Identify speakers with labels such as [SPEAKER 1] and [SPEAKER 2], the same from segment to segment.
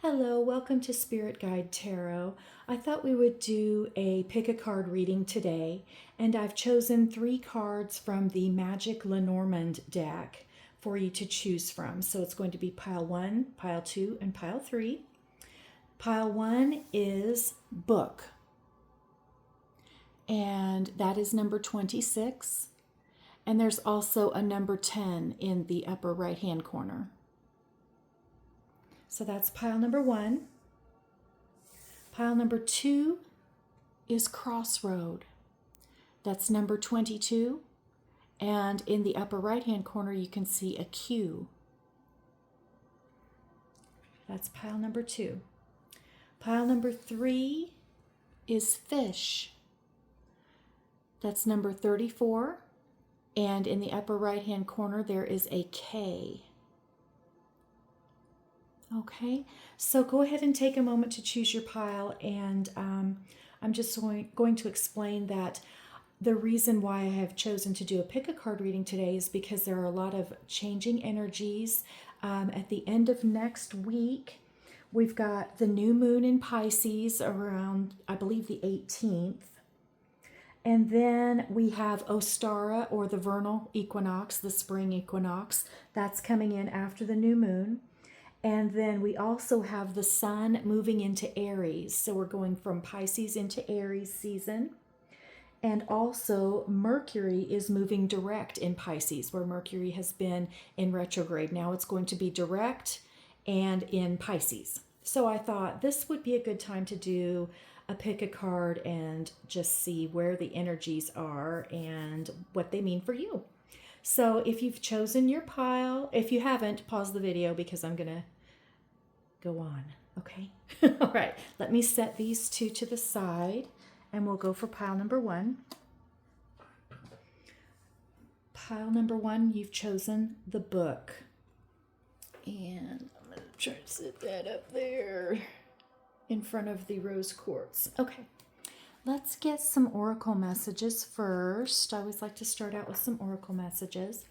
[SPEAKER 1] Hello, welcome to Spirit Guide Tarot. I thought we would do a pick a card reading today, and I've chosen 3 cards from the Magic Lenormand deck for you to choose from. So it's going to be pile 1, pile 2, and pile 3. Pile 1 is book, and that is number 26. And there's also a number 10 in the upper right-hand corner. So that's pile number 1. Pile number 2 is Crossroad. That's number 22. And in the upper right-hand corner, you can see a Q. That's pile number 2. Pile number 3 is Fish. That's number 34. And in the upper right-hand corner, there is a K. Okay, so go ahead and take a moment to choose your pile, and I'm just going to explain that the reason why I have chosen to do a pick a card reading today is because there are a lot of changing energies. At the end of next week, we've got the new moon in Pisces around, I believe, the 18th. And then we have Ostara, or the Vernal Equinox, the spring equinox. That's coming in after the new moon. And then we also have the sun moving into Aries. So we're going from Pisces into Aries season. And also Mercury is moving direct in Pisces, where Mercury has been in retrograde. Now it's going to be direct and in Pisces. So I thought this would be a good time to do a pick a card and just see where the energies are and what they mean for you. So if you've chosen your pile, if you haven't, pause the video because I'm going to go on, okay? All right, let me set these 2 to the side and we'll go for pile number 1. Pile number 1, you've chosen the book. And I'm going to try to sit that up there in front of the rose quartz. Okay. Let's get some oracle messages first. I always like to start out with some oracle messages.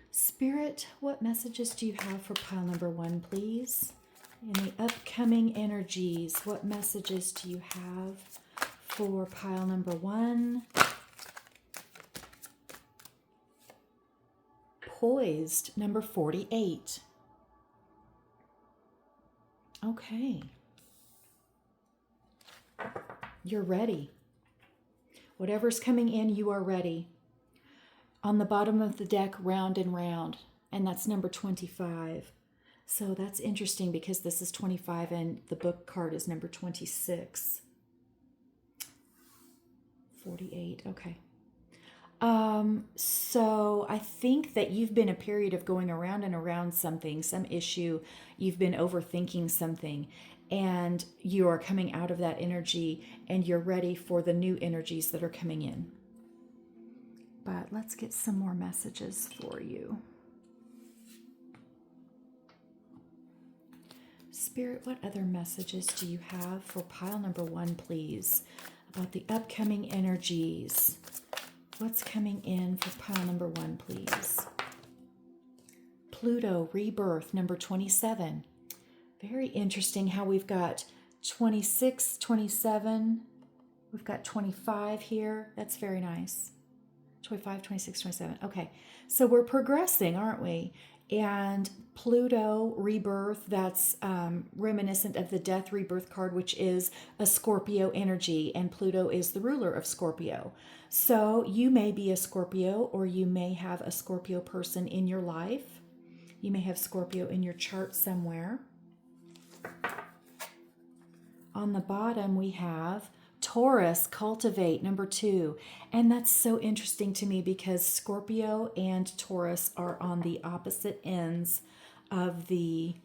[SPEAKER 1] Spirit, what messages do you have for pile number 1, please? In the upcoming energies, what messages do you have for pile number 1? Poised, number 48. Okay. You're ready. Whatever's coming in, you are ready. On the bottom of the deck, round and round, and that's number 25. So that's interesting because this is 25 and the book card is number 26. 48, okay. So I think that you've been a period of going around and around something, some issue. You've been overthinking something, and you are coming out of that energy and you're ready for the new energies that are coming in. But let's get some more messages for you. Spirit, what other messages do you have for pile number 1, please, about the upcoming energies? What's coming in for pile number 1, please? Pluto, rebirth, number 27. Very interesting how we've got 26, 27. We've got 25 here. That's very nice. 25, 26, 27. Okay, so we're progressing, aren't we? And Pluto, rebirth, that's reminiscent of the death rebirth card, which is a Scorpio energy, and Pluto is the ruler of Scorpio. So you may be a Scorpio, or you may have a Scorpio person in your life. You may have Scorpio in your chart somewhere. On the bottom, we have Taurus, cultivate, number 2. And that's so interesting to me because Scorpio and Taurus are on the opposite ends of the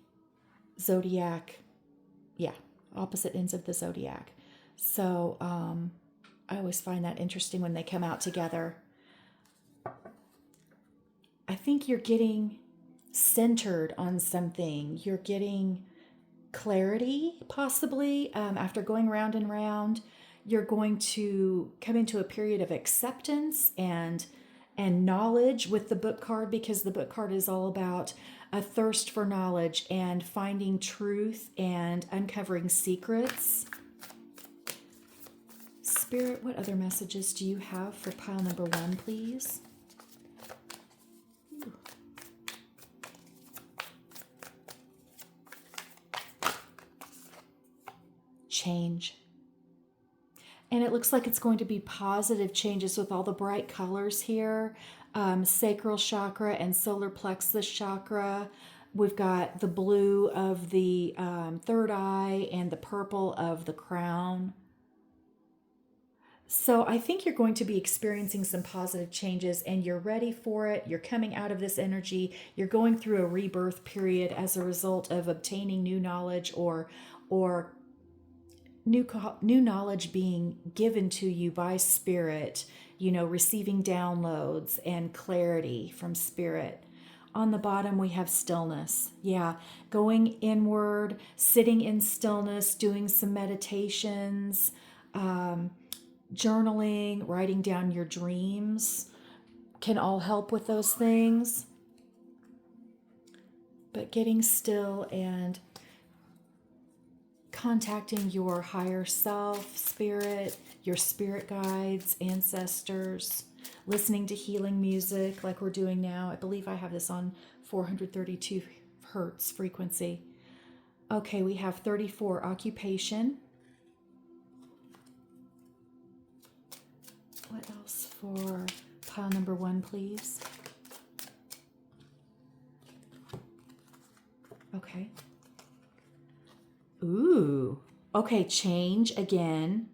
[SPEAKER 1] zodiac. Yeah, opposite ends of the zodiac. So I always find that interesting when they come out together. I think you're getting centered on something. You're getting clarity, possibly, after going round and round. You're going to come into a period of acceptance and knowledge with the book card, because the book card is all about a thirst for knowledge and finding truth and uncovering secrets. Spirit, what other messages do you have for pile number 1, please? Ooh. Change. And it looks like it's going to be positive changes with all the bright colors here. Sacral chakra and solar plexus chakra. We've got the blue of the third eye and the purple of the crown. So I think you're going to be experiencing some positive changes and you're ready for it. You're coming out of this energy. You're going through a rebirth period as a result of obtaining new knowledge or new knowledge being given to you by spirit, receiving downloads and clarity from spirit. On the bottom, we have stillness. Yeah, going inward, sitting in stillness, doing some meditations, journaling, writing down your dreams can all help with those things. But getting still and contacting your higher self, spirit, your spirit guides, ancestors, listening to healing music like we're doing now. I believe I have this on 432 hertz frequency. Okay, we have 34, occupation. What else for pile number 1, please? Okay. Ooh. Okay, change again.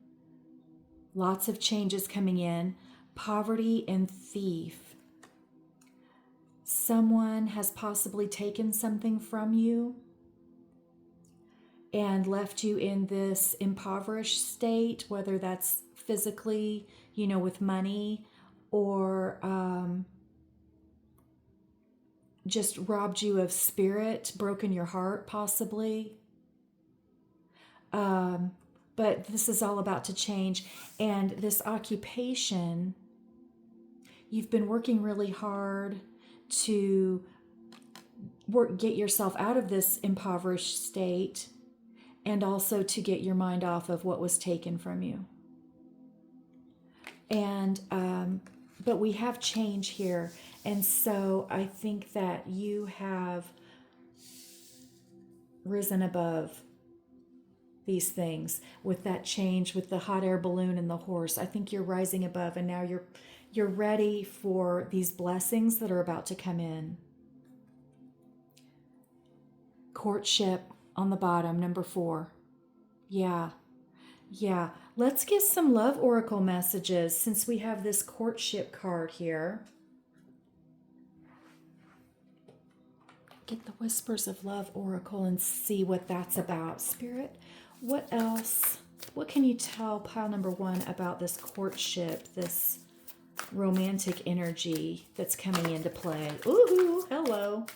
[SPEAKER 1] Lots of changes coming in. Poverty and thief. Someone has possibly taken something from you and left you in this impoverished state, whether that's physically, with money, or just robbed you of spirit, broken your heart possibly. But this is all about to change. And this occupation, you've been working really hard to get yourself out of this impoverished state and also to get your mind off of what was taken from you. And but we have change here, and so I think that you have risen above these things with that change, with the hot air balloon and the horse. I think you're rising above, and now you're ready for these blessings that are about to come in. Courtship on the bottom, number 4. Yeah. Let's get some love oracle messages since we have this courtship card here. Get the Whispers of Love oracle and see what that's about. Spirit, what else? What can you tell pile number 1 about this courtship, this romantic energy that's coming into play? Ooh, hello.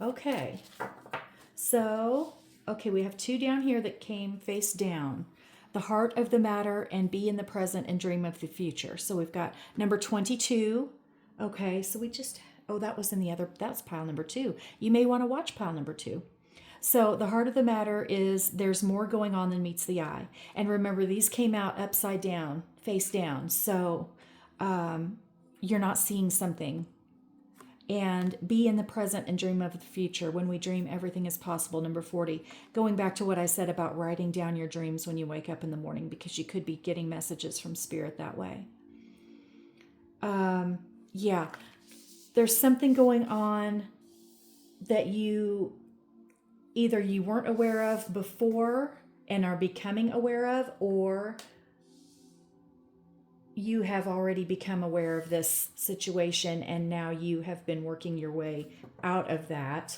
[SPEAKER 1] Okay. So, we have 2 down here that came face down. The heart of the matter and be in the present and dream of the future. So we've got number 22. Okay, so we just, that was in the other, that's pile number 2. You may want to watch pile number 2. So the heart of the matter is there's more going on than meets the eye. And remember, these came out upside down, face down. So you're not seeing something. And be in the present and dream of the future. When we dream, everything is possible. Number 40. Going back to what I said about writing down your dreams when you wake up in the morning, because you could be getting messages from spirit that way. Yeah. There's something going on that you weren't aware of before and are becoming aware of, or you have already become aware of this situation and now you have been working your way out of that,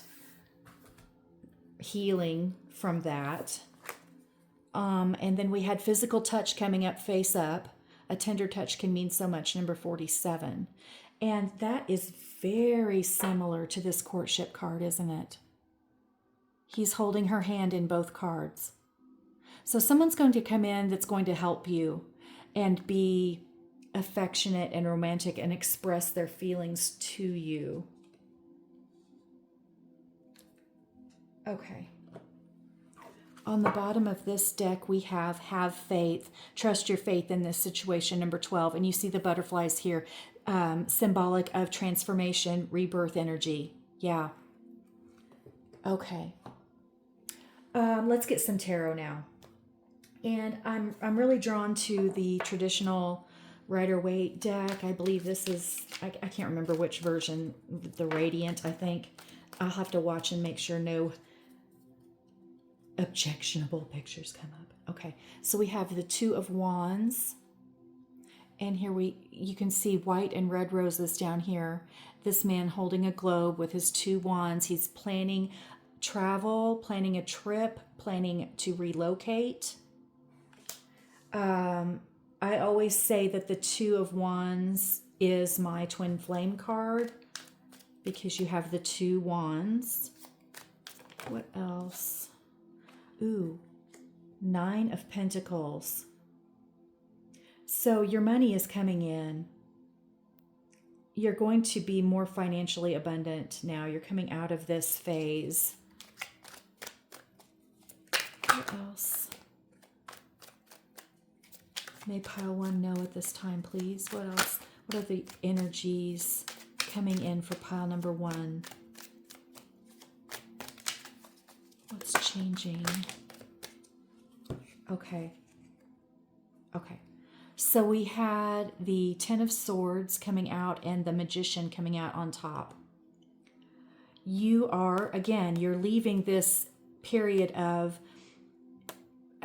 [SPEAKER 1] healing from that. And then we had physical touch coming up face up. A tender touch can mean so much, number 47. And that is very similar to this courtship card, isn't it? He's holding her hand in both cards. So someone's going to come in that's going to help you and be affectionate and romantic and express their feelings to you. Okay. On the bottom of this deck, we have faith, trust your faith in this situation, number 12. And you see the butterflies here, symbolic of transformation, rebirth energy. Yeah. Okay. Let's get some tarot now. And I'm really drawn to the traditional Rider-Waite deck. I believe this is, I can't remember which version, the Radiant, I think. I'll have to watch and make sure no objectionable pictures come up. Okay, so we have the Two of Wands. And here you can see white and red roses down here. This man holding a globe with his two wands. He's planning travel, planning a trip, planning to relocate. I always say that the Two of Wands is my twin flame card because you have the two wands. What else? Ooh, Nine of Pentacles. So your money is coming in. You're going to be more financially abundant now. You're coming out of this phase. What else? May pile one no at this time, please. What else? What are the energies coming in for pile number one? What's changing? Okay. Okay. So we had the Ten of Swords coming out and the Magician coming out on top. You are, again, you're leaving this period of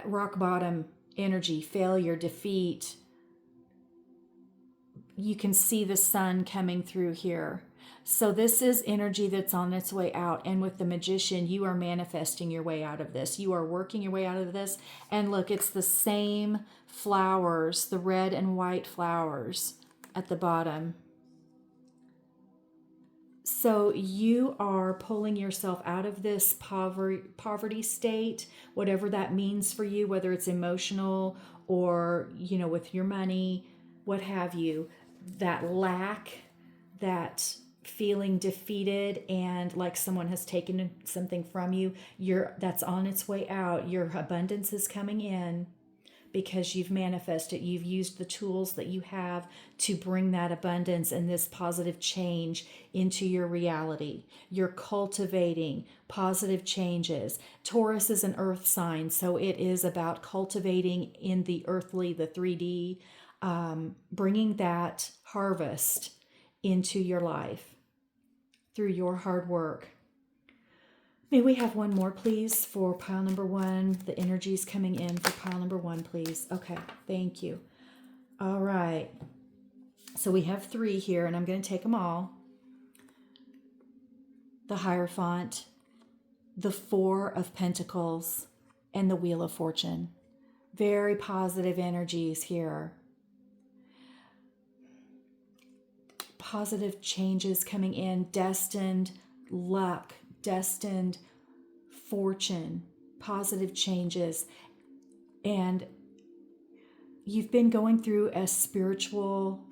[SPEAKER 1] rock bottom energy, failure, defeat. You can see the sun coming through here. So this is energy that's on its way out. And with the Magician, you are manifesting your way out of this. You are working your way out of this. And look, it's the same flowers, the red and white flowers at the bottom. So you are pulling yourself out of this poverty state, whatever that means for you, whether it's emotional or, you know, with your money, what have you, that lack, that feeling defeated and like someone has taken something from you, that's on its way out. Your abundance is coming in because you've manifested, you've used the tools that you have to bring that abundance and this positive change into your reality. You're cultivating positive changes. Taurus is an earth sign, so it is about cultivating in the earthly, the 3D, bringing that harvest into your life through your hard work. May we have one more, please, for pile number one. The energy's coming in for pile number one, please. Okay, thank you. All right. So we have three here, and I'm going to take them all. The Hierophant, the Four of Pentacles, and the Wheel of Fortune. Very positive energies here. Positive changes coming in, destined luck, destined fortune, positive changes. And you've been going through a spiritual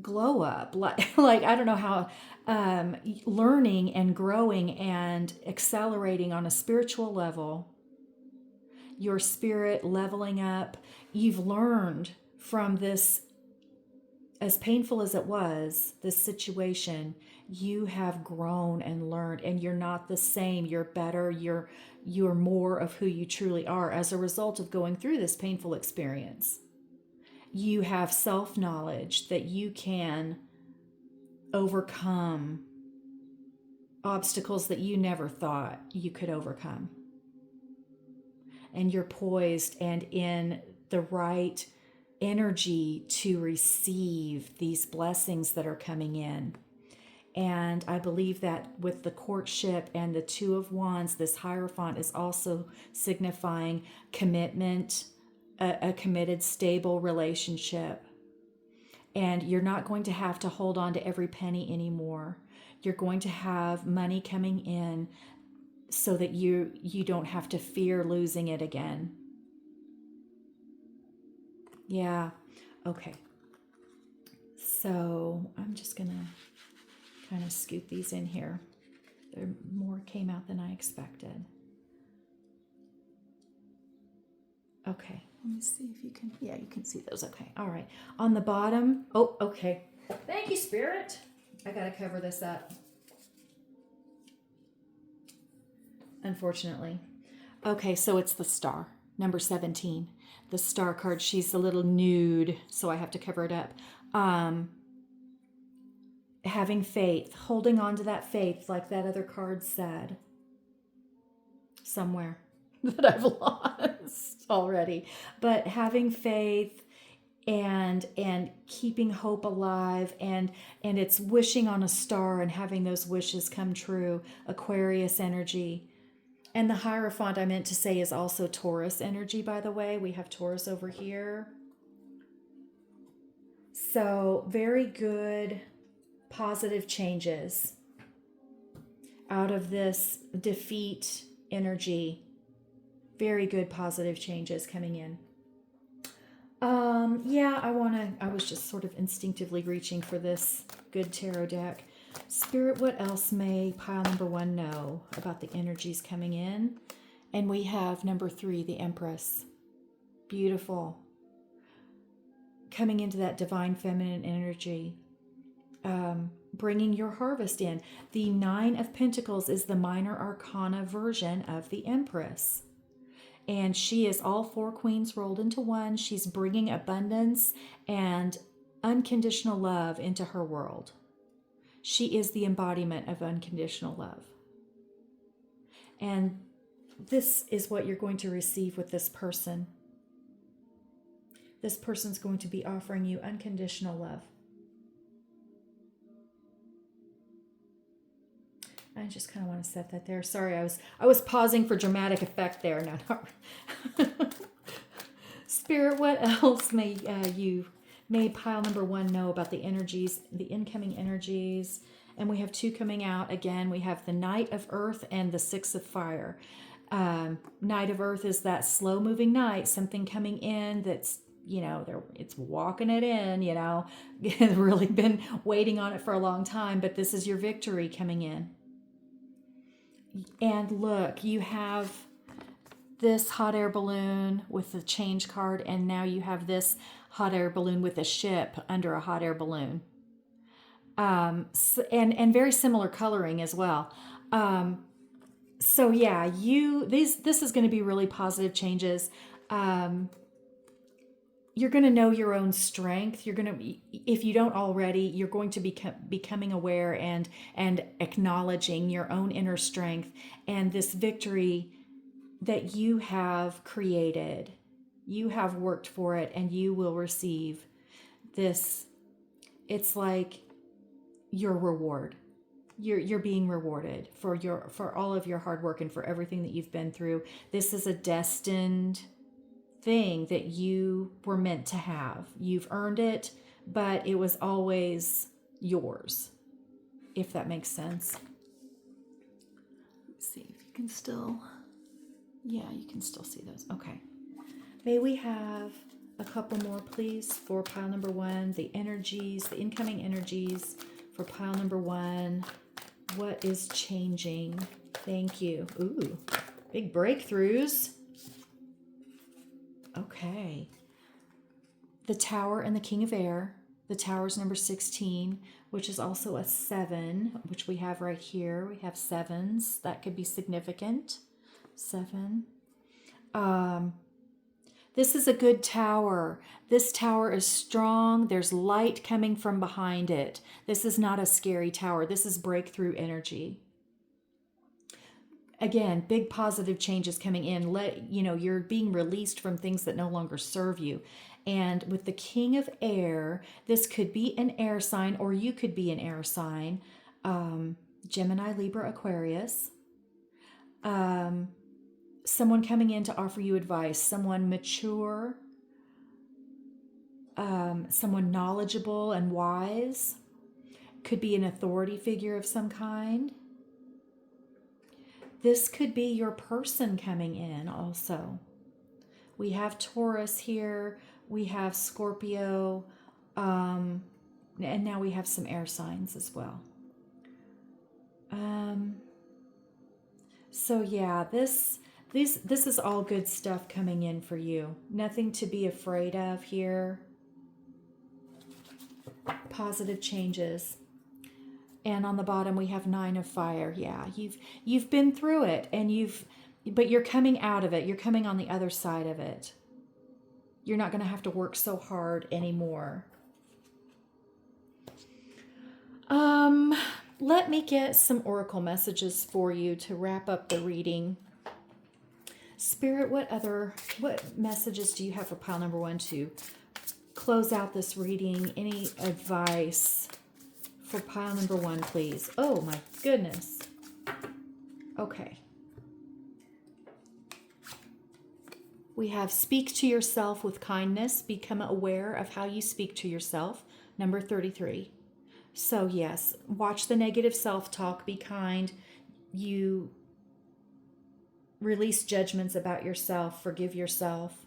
[SPEAKER 1] glow up, like I don't know how, learning and growing and accelerating on a spiritual level, your spirit leveling up. You've learned from this, as painful as it was, this situation, you have grown and learned, and you're not the same. You're better. You're more of who you truly are as a result of going through this painful experience. You have self-knowledge that you can overcome obstacles that you never thought you could overcome. And you're poised and in the right energy to receive these blessings that are coming in. And I believe that with the courtship and the Two of Wands, this Hierophant is also signifying commitment, a committed, stable relationship. And you're not going to have to hold on to every penny anymore. You're going to have money coming in so that you don't have to fear losing it again. Yeah. Okay. So I'm just going to kind of scoop these in here. There more came out than I expected. Okay, let me see if you can, yeah, you can see those. Okay, all right. On the bottom, oh, okay. Thank you, Spirit. I gotta cover this up, unfortunately. Okay, so it's the star, number 17. The star card, she's a little nude, so I have to cover it up. Having faith, holding on to that faith, like that other card said, somewhere that I've lost already. But having faith and keeping hope alive, and it's wishing on a star and having those wishes come true. Aquarius energy. And the Hierophant I meant to say is also Taurus energy, by the way. We have Taurus over here. So very good positive changes out of this defeat energy. Very good positive changes coming in. Yeah, I was just sort of instinctively reaching for this good tarot deck. Spirit, what else may pile number 1 know about the energies coming in? And we have number 3, the Empress. Beautiful. Coming into that divine feminine energy. Bringing your harvest in. The 9 of Pentacles is the minor arcana version of the Empress. And she is all 4 queens rolled into one. She's bringing abundance and unconditional love into her world. She is the embodiment of unconditional love. And this is what you're going to receive with this person. This person's going to be offering you unconditional love. I just kind of want to set that there. Sorry, I was pausing for dramatic effect there. No. Spirit, what else may pile number 1 know about the energies, the incoming energies? And we have 2 coming out. Again, we have the Knight of Earth and the 6 of Fire. Knight of Earth is that slow moving knight, something coming in that's, it's walking it in, really been waiting on it for a long time, but this is your victory coming in. And look, you have this hot air balloon with the change card, and now you have this hot air balloon with a ship under a hot air balloon. And very similar coloring as well. So yeah, this is going to be really positive changes. You're going to know your own strength. You're going to, if you don't already, you're going to be becoming aware and acknowledging your own inner strength and this victory that you have created. You have worked for it, and you will receive this. It's like your reward. You're being rewarded for all of your hard work and for everything that you've been through. This is a destined thing that you were meant to have. You've earned it, but it was always yours, if that makes sense. Let's see if you can still, yeah, you can still see those. Okay. May we have a couple more, please, for pile number 1, the energies, the incoming energies for pile number 1. What is changing? Thank you. Ooh, big breakthroughs. Okay. The Tower and the King of Air. The Tower is number 16, which is also a 7, which we have right here. We have 7s. That could be significant. 7. This is a good tower. This tower is strong. There's light coming from behind it. This is not a scary tower. This is breakthrough energy. Again, big positive changes coming in. You're being released from things that no longer serve you. And with the King of Air, this could be an air sign, or you could be an air sign. Gemini, Libra, Aquarius. Someone coming in to offer you advice. Someone mature. Someone knowledgeable and wise. Could be an authority figure of some kind. This could be your person coming in also. We have Taurus here. We have Scorpio. And now we have some air signs as well. So yeah, this is all good stuff coming in for you. Nothing to be afraid of here. Positive changes. And on the bottom we have 9 of fire. Yeah, you've been through it, and but you're coming out of it. You're coming on the other side of it. You're not going to have to work so hard anymore. Let me get some oracle messages for you to wrap up the reading. Spirit, what messages do you have for pile number 1 to close out this reading? Any advice for pile number 1, please? Oh my goodness. Okay. We have speak to yourself with kindness. Become aware of how you speak to yourself. Number 33. So yes, watch the negative self-talk. Be kind. You release judgments about yourself. Forgive yourself.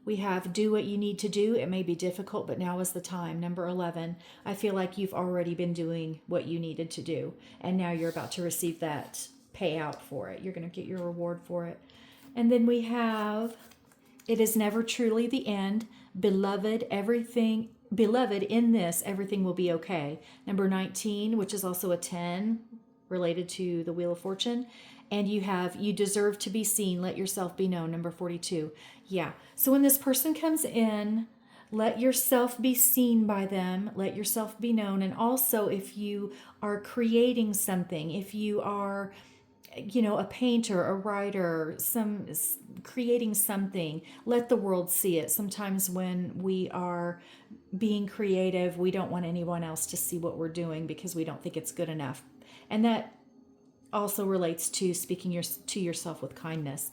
[SPEAKER 1] We have do what you need to do. It may be difficult, but now is the time. Number 11. I feel like you've already been doing what you needed to do, and now you're about to receive that payout for it. You're going to get your reward for it. And then we have, it is never truly the end. Beloved, in this, everything will be okay. Number 19, which is also a 10, related to the Wheel of Fortune. And you have, you deserve to be seen. Let yourself be known. Number 42. Yeah. So when this person comes in, let yourself be seen by them. Let yourself be known. And also, if you are creating something, if you are, a painter, a writer, creating something, let the world see it. Sometimes when we are being creative, we don't want anyone else to see what we're doing because we don't think it's good enough. And that also relates to speaking to yourself with kindness.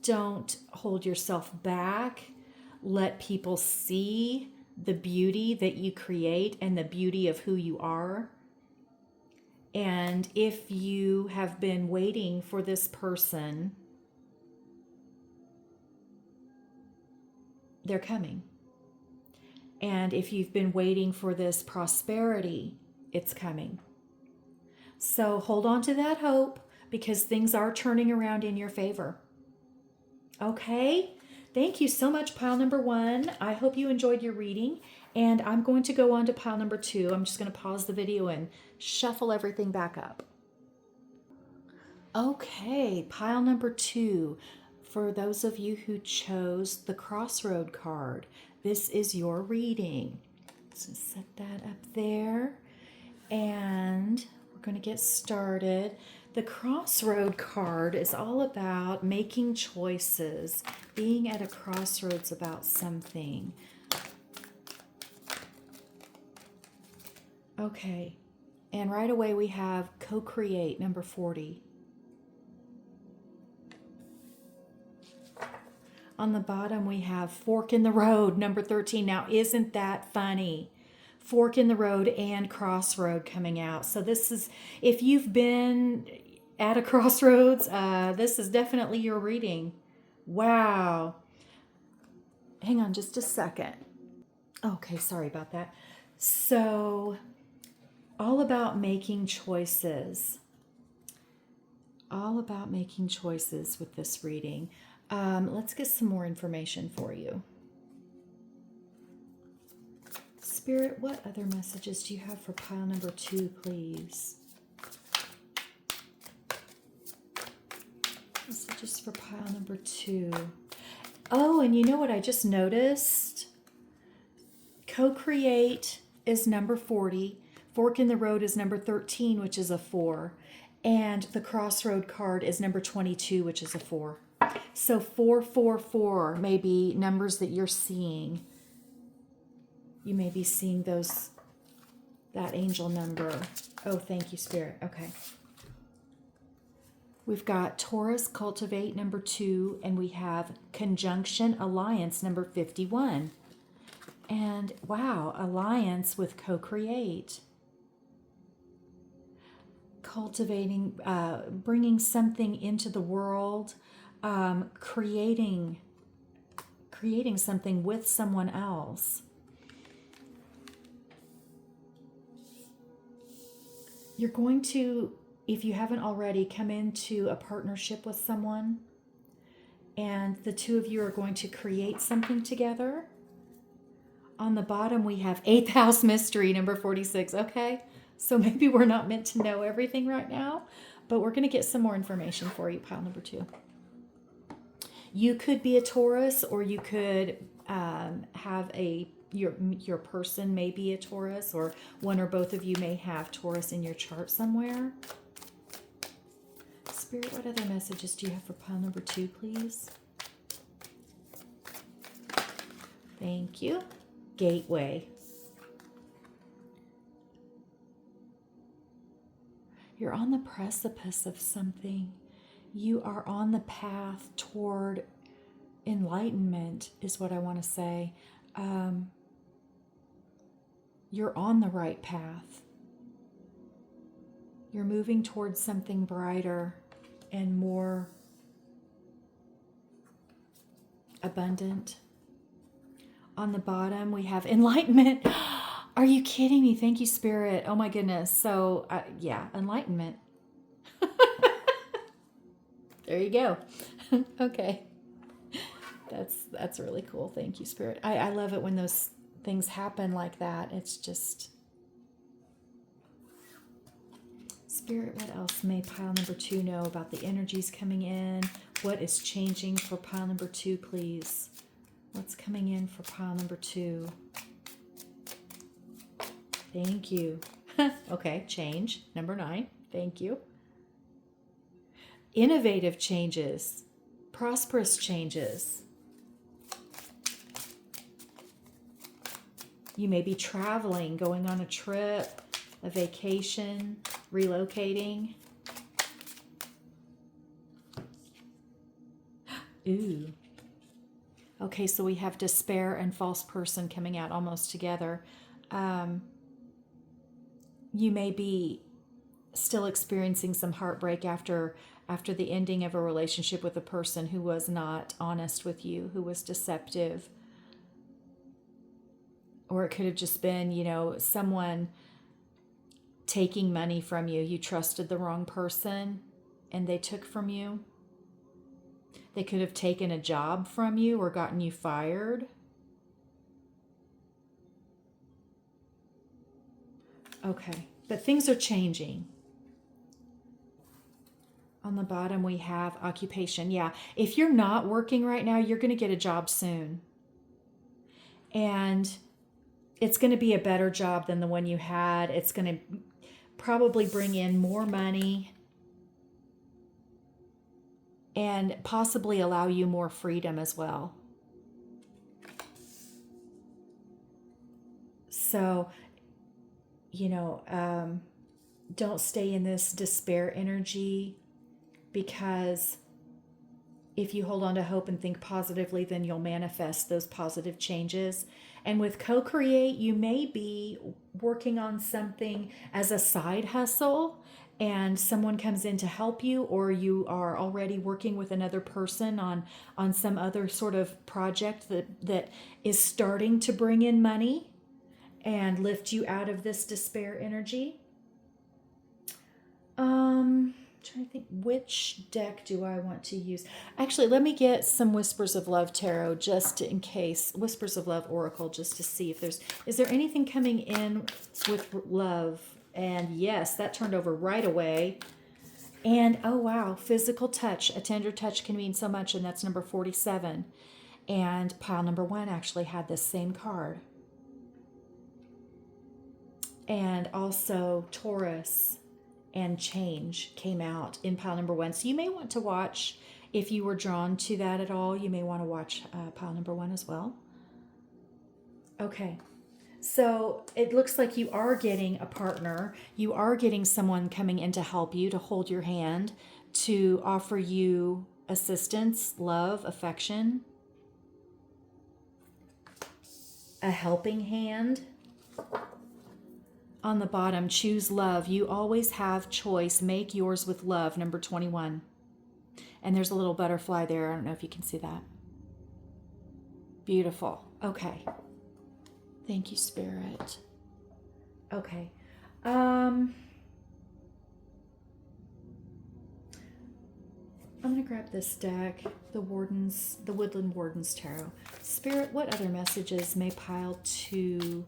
[SPEAKER 1] Don't hold yourself back. Let people see the beauty that you create and the beauty of who you are. And if you have been waiting for this person, they're coming. And if you've been waiting for this prosperity, it's coming. So hold on to that hope, because things are turning around in your favor. Okay? Thank you so much, pile number 1. I hope you enjoyed your reading. And I'm going to go on to pile number 2. I'm just going to pause the video and shuffle everything back up. Okay, pile number 2. For those of you who chose the Crossroad card, this is your reading. So set that up there. And we're going to get started. The Crossroad card is all about making choices, being at a crossroads about something. Okay, and right away we have co-create, number 40. On the bottom we have fork in the road, number 13. Now isn't that funny? Fork in the road and crossroad coming out. So this is, if you've been at a crossroads, this is definitely your reading. Wow. Hang on just a second. Okay, sorry about that. So all about making choices. All about making choices with this reading. Let's get some more information for you. Spirit, what other messages do you have for pile number 2, please? Messages for pile number 2. Oh, and you know what I just noticed? Co-create is number 40. Fork in the road is number 13, which is a 4. And the crossroad card is number 22, which is a 4. So 444 may be numbers that you're seeing. You may be seeing that angel number. Oh, thank you, Spirit. Okay. We've got Taurus, cultivate, number 2, and we have conjunction, alliance, number 51. And wow, alliance with co-create. Cultivating, bringing something into the world, creating something with someone else. You're going to if you haven't already, come into a partnership with someone, and the two of you are going to create something together. On the bottom, we have 8th house mystery, number 46. Okay, so maybe we're not meant to know everything right now, but we're going to get some more information for you, pile number 2. You could be a Taurus, or you could have your person may be a Taurus, or one or both of you may have Taurus in your chart somewhere. Spirit, what other messages do you have for pile number 2, please? Thank you. Gateway. You're on the precipice of something. You are on the path toward enlightenment, is what I want to say. You're on the right path. You're moving towards something brighter and more abundant. On the bottom, we have enlightenment. Are you kidding me? Thank you, Spirit. Oh my goodness. So, yeah, enlightenment. There you go. Okay. That's really cool. Thank you, Spirit. I love it when those things happen like that. It's just... Spirit, what else may pile number 2 know about the energies coming in? What is changing for pile number 2, please? What's coming in for pile number 2? Thank you. Okay, change. Number 9. Thank you. Innovative changes. Prosperous changes. You may be traveling, going on a trip, a vacation, relocating. Ooh. Okay, so we have despair and false person coming out almost together. You may be still experiencing some heartbreak after the ending of a relationship with a person who was not honest with you, who was deceptive. Or it could have just been, someone taking money from you. You trusted the wrong person and they took from you. They could have taken a job from you or gotten you fired. Okay, but things are changing. On the bottom, we have occupation. Yeah, if you're not working right now, you're going to get a job soon. And it's going to be a better job than the one you had. It's going to probably bring in more money and possibly allow you more freedom as well. So, don't stay in this despair energy, because if you hold on to hope and think positively, then you'll manifest those positive changes. And with co-create, you may be working on something as a side hustle and someone comes in to help you, or you are already working with another person on some other sort of project that is starting to bring in money and lift you out of this despair energy. Trying to think, which deck do I want to use? Actually, let me get some Whispers of Love Tarot just in case. Whispers of Love Oracle, just to see if is there anything coming in with love? And yes, that turned over right away. And oh wow, physical touch. A tender touch can mean so much, and that's number 47. And pile number 1 actually had this same card. And also Taurus and change came out in pile number 1. So you may want to watch, if you were drawn to that at all, you may want to watch pile number 1 as well. Okay, so it looks like you are getting a partner. You are getting someone coming in to help you, to hold your hand, to offer you assistance, love, affection, a helping hand. On the bottom, choose love. You always have choice. Make yours with love, number 21. And there's a little butterfly there. I don't know if you can see that. Beautiful. Okay. Thank you, Spirit. Okay. I'm going to grab this deck, the Woodland Wardens Tarot. Spirit, what other messages may pile to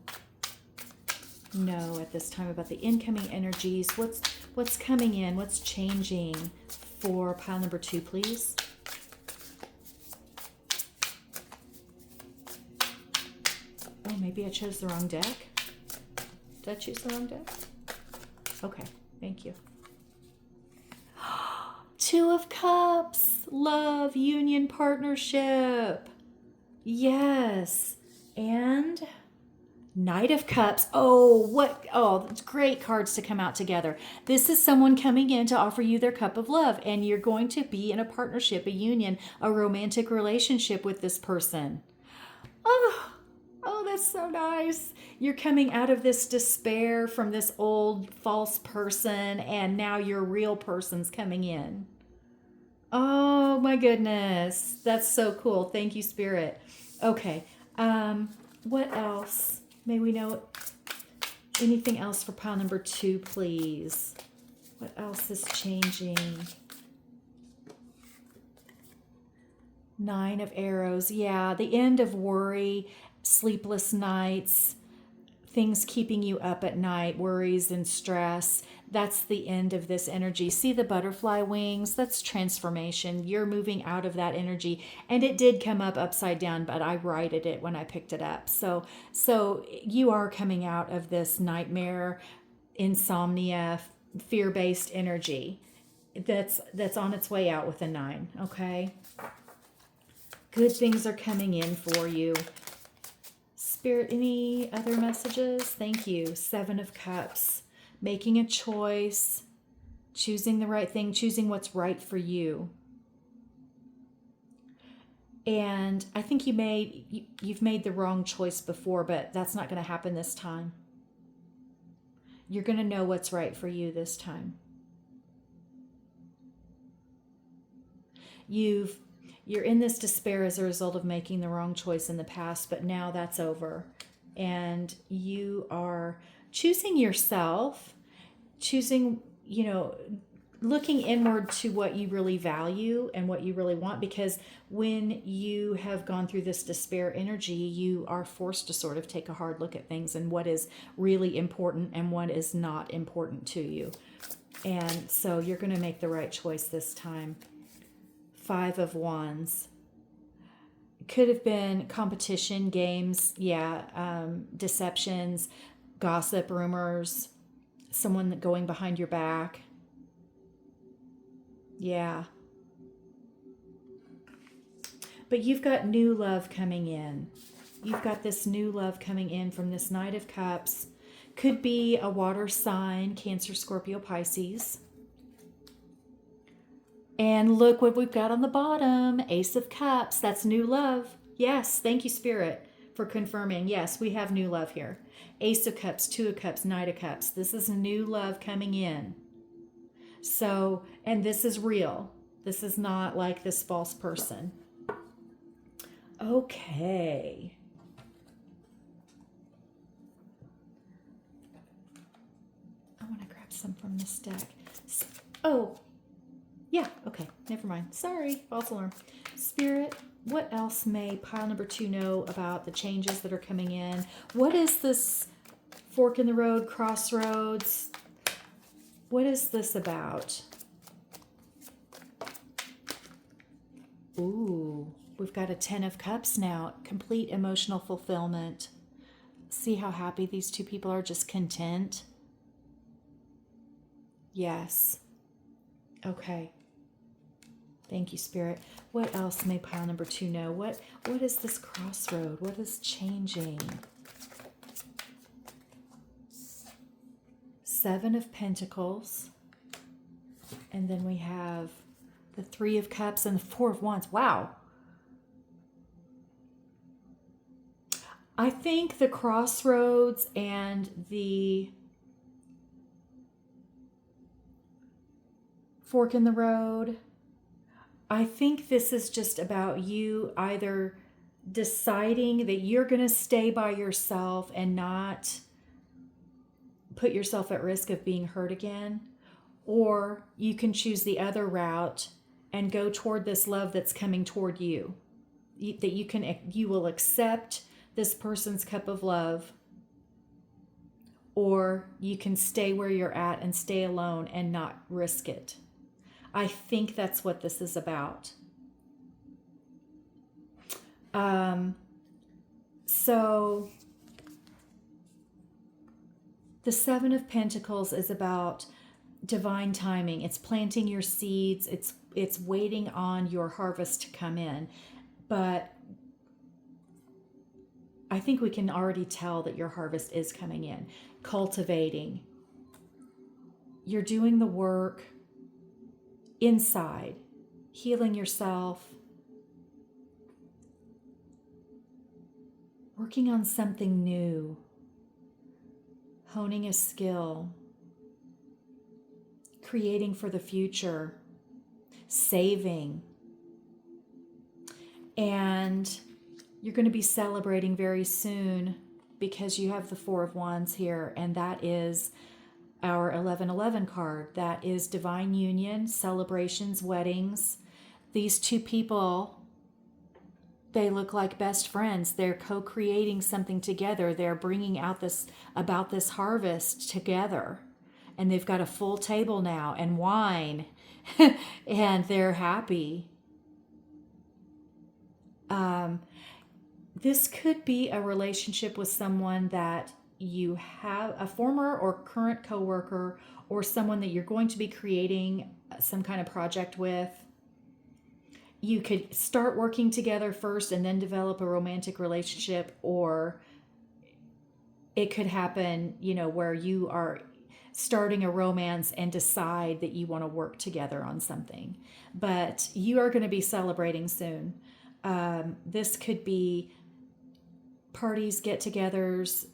[SPEAKER 1] know at this time about the incoming energies? What's coming in? What's changing for pile number 2, please? Oh, maybe I chose the wrong deck. Did I choose the wrong deck? Okay, thank you. 2 of Cups, love, union, partnership. Yes. And Knight of Cups. It's great cards to come out together. This is someone coming in to offer you their cup of love, and you're going to be in a partnership, a union, a romantic relationship with this person. Oh, that's so nice. You're coming out of this despair from this old false person, and now your real person's coming in. Oh my goodness. That's so cool. Thank you, Spirit. Okay. What else? May we know anything else for pile number 2, please? What else is changing? 9 of Arrows. Yeah, the end of worry, sleepless nights, things keeping you up at night, worries and stress. That's the end of this energy. See the butterfly wings? That's transformation. You're moving out of that energy. And it did come up upside down, but I righted it when I picked it up. So you are coming out of this nightmare, insomnia, fear-based energy that's on its way out with a 9, okay? Good things are coming in for you. Spirit, any other messages? Thank you. 7 of Cups. Making a choice, choosing the right thing, choosing what's right for you. And I think you've made the wrong choice before, but that's not going to happen this time. You're going to know what's right for you this time. You're in this despair as a result of making the wrong choice in the past, but now that's over. And you are choosing yourself, choosing, looking inward to what you really value and what you really want, because when you have gone through this despair energy, you are forced to sort of take a hard look at things and what is really important and what is not important to you. And so you're going to make the right choice this time. 5 of Wands. Could have been competition, games, deceptions, gossip, rumors, someone going behind your back. Yeah. But you've got new love coming in. You've got this new love coming in from this Knight of Cups. Could be a water sign, Cancer, Scorpio, Pisces. And look what we've got on the bottom, Ace of Cups. That's new love. Yes, thank you, Spirit, for confirming. Yes, we have new love here. Ace of Cups, 2 of Cups, Knight of Cups. This is new love coming in. So, and this is real. This is not like this false person. Okay. I want to grab some from this deck. Oh, yeah, okay, never mind. Sorry, false alarm. Spirit, what else may pile number 2 know about the changes that are coming in? What is this fork in the road, crossroads? What is this about? Ooh, we've got a 10 of Cups now. Complete emotional fulfillment. See how happy these 2 people are, just content? Yes. Okay. Thank you, Spirit. What else may pile number 2 know? What is this crossroad? What is changing? 7 of Pentacles. And then we have the 3 of Cups and the 4 of Wands. Wow. I think the crossroads and the fork in the road, I think this is just about you either deciding that you're going to stay by yourself and not put yourself at risk of being hurt again, or you can choose the other route and go toward this love that's coming toward you. That you will accept this person's cup of love, or you can stay where you're at and stay alone and not risk it. I think that's what this is about. So the Seven of Pentacles is about divine timing. It's planting your seeds. It's waiting on your harvest to come in. But I think we can already tell that your harvest is coming in. Cultivating. You're doing the work inside, healing yourself, working on something new, honing a skill, creating for the future, saving. And you're going to be celebrating very soon because you have the Four of Wands here, and that is our 1111 card. That is divine union, celebrations, weddings. These two people, they look like best friends. They're co-creating something together. They're bringing out this harvest together. And they've got a full table now and wine and they're happy. This could be a relationship with someone that you have, a former or current coworker, or someone that you're going to be creating some kind of project with. You could start working together first and then develop a romantic relationship, or it could happen, where you are starting a romance and decide that you want to work together on something. But you are going to be celebrating soon. This could be parties, get-togethers,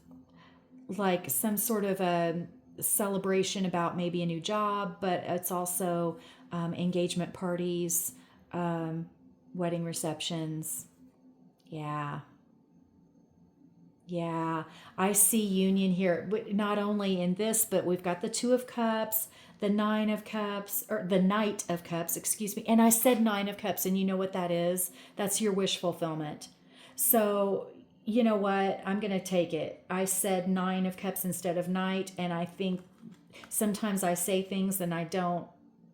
[SPEAKER 1] like some sort of a celebration about maybe a new job, but it's also engagement parties, wedding receptions. Yeah, I see union here. Not only in this, but we've got the Two of Cups, the Nine of Cups, or the Knight of Cups, excuse me. And I said Nine of Cups, and you know what that is? That's your wish fulfillment. So, you know what? I'm going to take it. I said Nine of Cups instead of Knight, and I think sometimes I say things and I don't,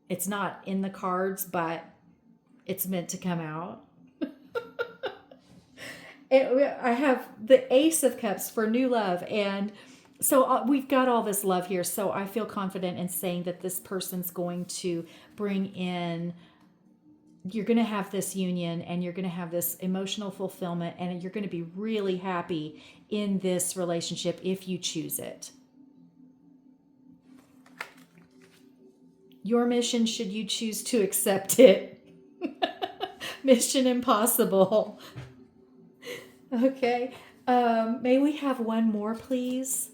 [SPEAKER 1] it's not in the cards, but it's meant to come out. I have the Ace of Cups for new love. And so we've got all this love here. So I feel confident in saying that this person's going to bring in, you're going to have this union and you're going to have this emotional fulfillment, and you're going to be really happy in this relationship if you choose it. Your mission, should you choose to accept it. Mission impossible. Okay. May we have one more, please?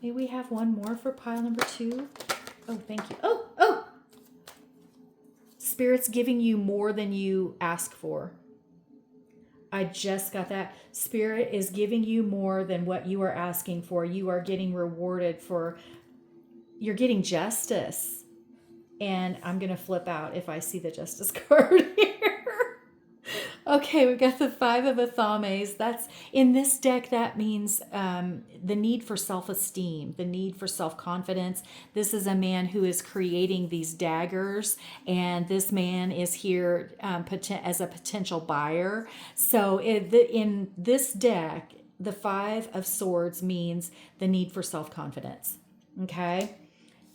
[SPEAKER 1] May we have one more for pile number 2? Oh, thank you. Oh! Spirit's giving you more than you ask for. I just got that. Spirit is giving you more than what you are asking for. You are getting rewarded for, you're getting justice. And I'm going to flip out if I see the justice card here. Okay, we've got the Five of Athames. That's in this deck. That means the need for self-esteem, the need for self-confidence. This is a man who is creating these daggers, and this man is here as a potential buyer. So in this deck, the Five of Swords means the need for self-confidence. Okay,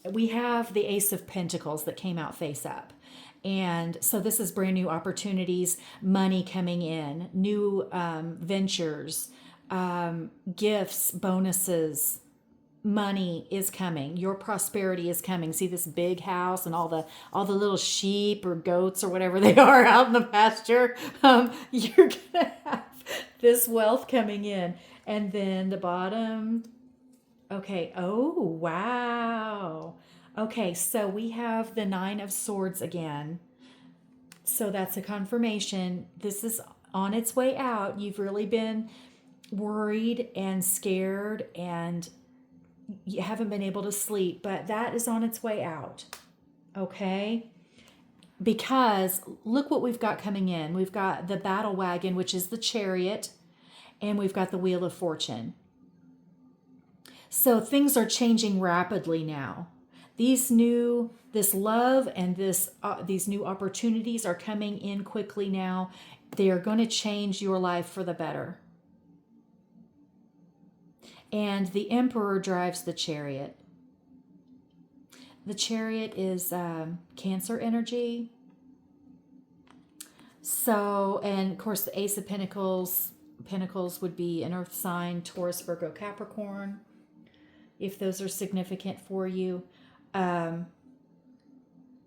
[SPEAKER 1] we have the Ace of Pentacles that came out face up. And so this is brand new opportunities, money coming in, new ventures, gifts, bonuses, money is coming. Your prosperity is coming. See this big house and all the little sheep or goats or whatever they are out in the pasture. You're gonna have this wealth coming in. And then the bottom. Okay. Oh, wow. Okay, so we have the Nine of Swords again. So that's a confirmation. This is on its way out. You've really been worried and scared and you haven't been able to sleep, but that is on its way out. Okay? because look what we've got coming in. We've got the battle wagon, which is the Chariot, and we've got the Wheel of Fortune. So things are changing rapidly now. This love and these new opportunities are coming in quickly now. They are going to change your life for the better. And the Emperor drives the Chariot. The Chariot is Cancer energy. So, and of course, the Ace of Pentacles would be an Earth sign, Taurus, Virgo, Capricorn, if those are significant for you.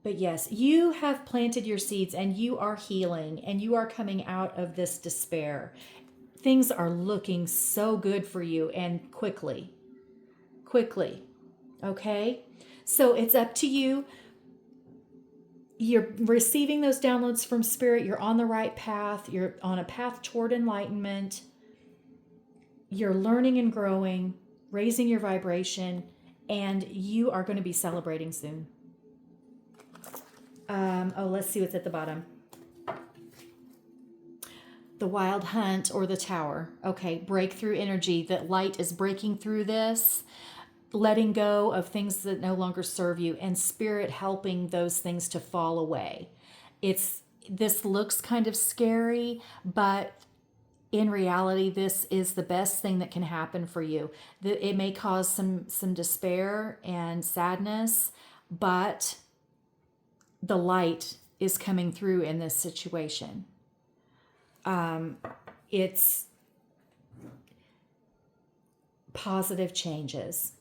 [SPEAKER 1] But yes, you have planted your seeds and you are healing and you are coming out of this despair. Things are looking so good for you and quickly. Okay? So it's up to you. You're receiving those downloads from Spirit. You're on the right path. You're on a path toward enlightenment. You're learning and growing, raising your vibration, and you are going to be celebrating soon. Let's see what's at the bottom. The Wild Hunt or the Tower. Okay, breakthrough energy. That light is breaking through this, letting go of things that no longer serve you, and Spirit helping those things to fall away. This looks kind of scary, but in reality, this is the best thing that can happen for you. It may cause some despair and sadness, but the light is coming through in this situation. It's positive changes,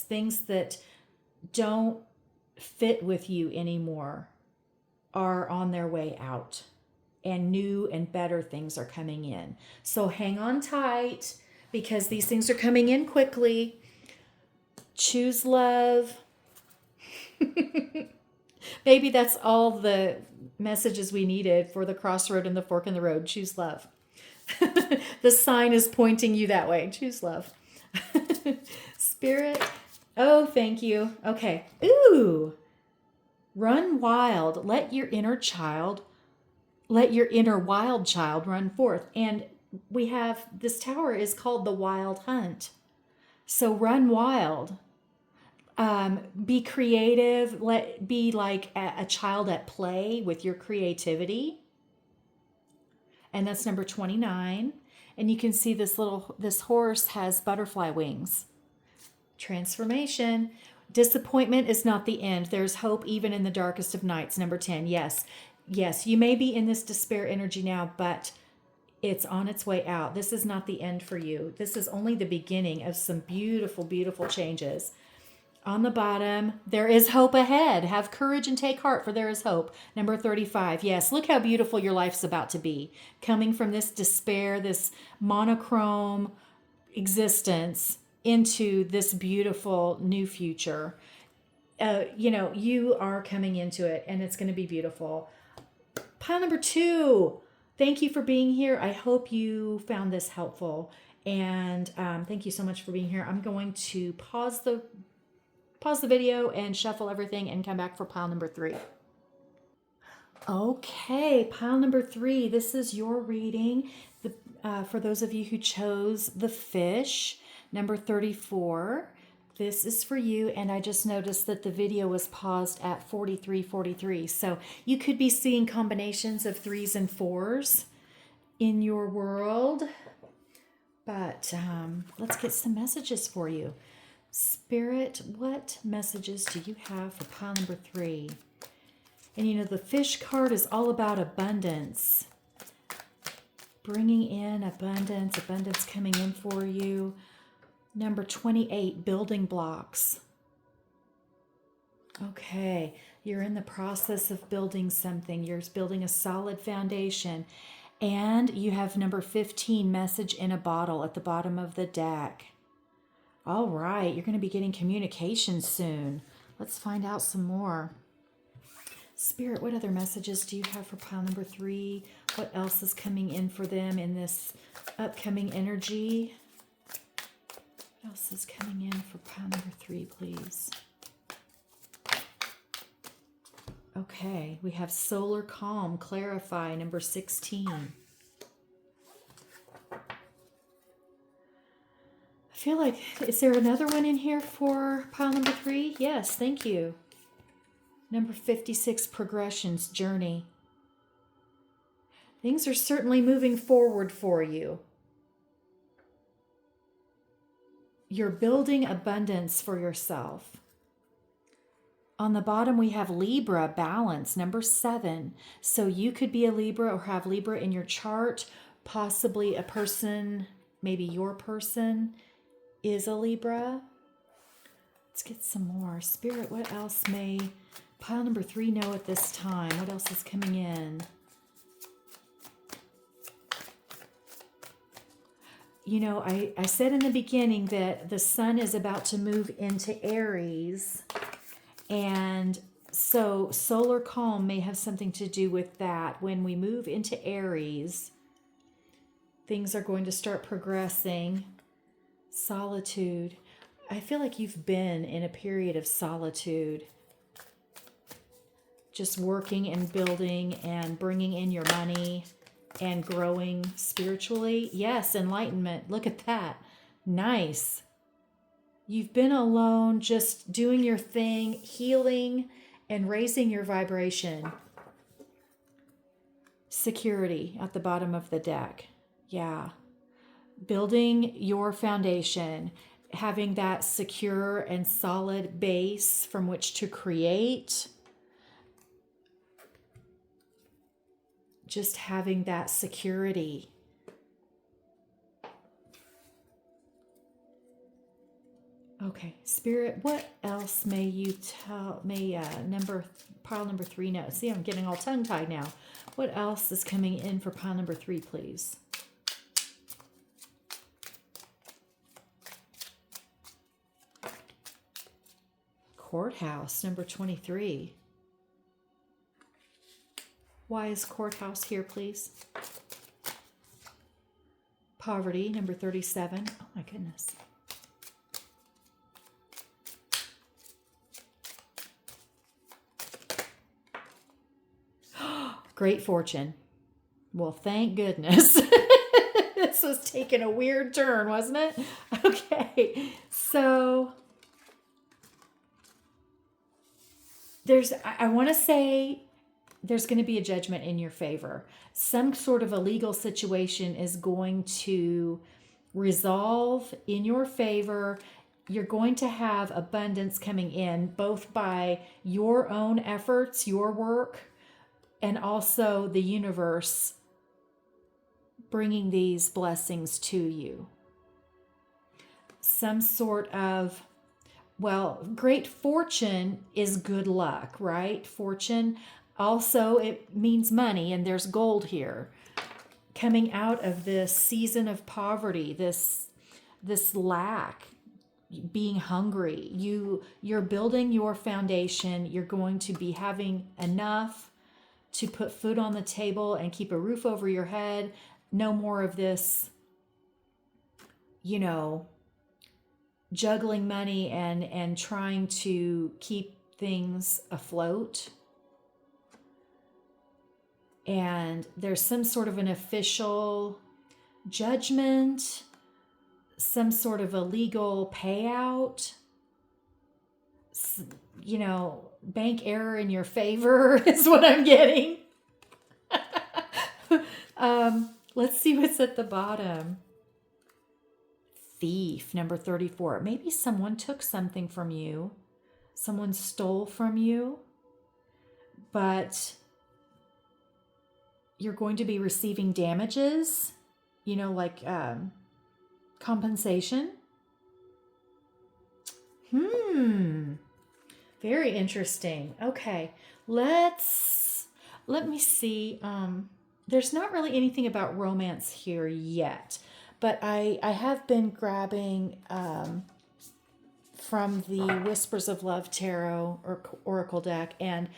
[SPEAKER 1] things that don't fit with you anymore are on their way out, and new and better things are coming in. So hang on tight, because these things are coming in quickly. Choose love. Maybe that's all the messages we needed for the crossroad and the fork in the road. Choose love. The sign is pointing you that way. Choose love. Spirit. Oh, thank you. Okay. Ooh. Run wild. Let your inner wild child run forth. And we have, this tower is called the Wild Hunt. So run wild. Be creative. Be like a child at play with your creativity. And that's number 29. And you can see this horse has butterfly wings. Transformation. Disappointment is not the end. There's hope even in the darkest of nights. Number 10. Yes, you may be in this despair energy now, but it's on its way out. This is not the end for you. This is only the beginning of some beautiful, beautiful changes. On the bottom, there is hope ahead. Have courage and take heart, for there is hope. Number 35. Yes, look how beautiful your life's about to be. Coming from this despair, this monochrome existence, into this beautiful new future. You are coming into it, and it's going to be beautiful. Pile number 2. Thank you for being here. I hope you found this helpful, and thank you so much for being here. I'm going to pause the video and shuffle everything and come back for pile number 3. Okay, pile number 3. This is your reading. For those of you who chose the fish, number 34. This is for you, and I just noticed that the video was paused at 43:43. So you could be seeing combinations of 3s and 4s in your world. But let's get some messages for you. Spirit, what messages do you have for pile number 3? And the fish card is all about abundance. Bringing in abundance coming in for you. Number 28, building blocks. Okay, you're in the process of building something. You're building a solid foundation. And you have number 15, message in a bottle at the bottom of the deck. All right, you're going to be getting communication soon. Let's find out some more. Spirit, what other messages do you have for pile number 3? What else is coming in for them in this upcoming energy? What else is coming in for pile number 3, please? Okay, we have solar calm, clarify, number 16. I feel like, is there another one in here for pile number 3? Yes, thank you. Number 56, progressions, journey. Things are certainly moving forward for you. You're building abundance for yourself. On the bottom, we have Libra, balance, number 7. So you could be a Libra or have Libra in your chart. Possibly a person, maybe your person is a Libra. Let's get some more. Spirit, what else may pile number 3 know at this time? What else is coming in? You know, I said in the beginning that the sun is about to move into Aries. And so solar calm may have something to do with that. When we move into Aries, things are going to start progressing. Solitude. I feel like you've been in a period of solitude. Just working and building and bringing in your money and growing spiritually. Yes, enlightenment. Look at that. Nice. You've been alone, just doing your thing, healing and raising your vibration. Security at the bottom of the deck. Yeah. Building your foundation, having that secure and solid base from which to create. Just having that security. Okay, Spirit, what else may you tell, pile number 3 know? See, I'm getting all tongue-tied now. What else is coming in for pile number 3, please? Courthouse, number 23. Why is courthouse here, please? Poverty, number 37. Oh my goodness. Great fortune. Well, thank goodness. This was taking a weird turn, wasn't it? Okay, so I want to say there's going to be a judgment in your favor. Some sort of a legal situation is going to resolve in your favor. You're going to have abundance coming in, both by your own efforts, your work, and also the universe bringing these blessings to you. Some sort of, well, great fortune is good luck, right? Fortune. Also, it means money, and there's gold here. Coming out of this season of poverty, this lack, being hungry, you're building your foundation. You're going to be having enough to put food on the table and keep a roof over your head. No more of this, juggling money and trying to keep things afloat. And there's some sort of an official judgment, some sort of a legal payout, bank error in your favor is what I'm getting. Let's see what's at the bottom. Thief, number 34. Maybe someone took something from you. Someone stole from you. But you're going to be receiving damages, like compensation. Very interesting. Okay, let me see. There's not really anything about romance here yet, but I have been grabbing from the Whispers of Love Tarot or Oracle deck, and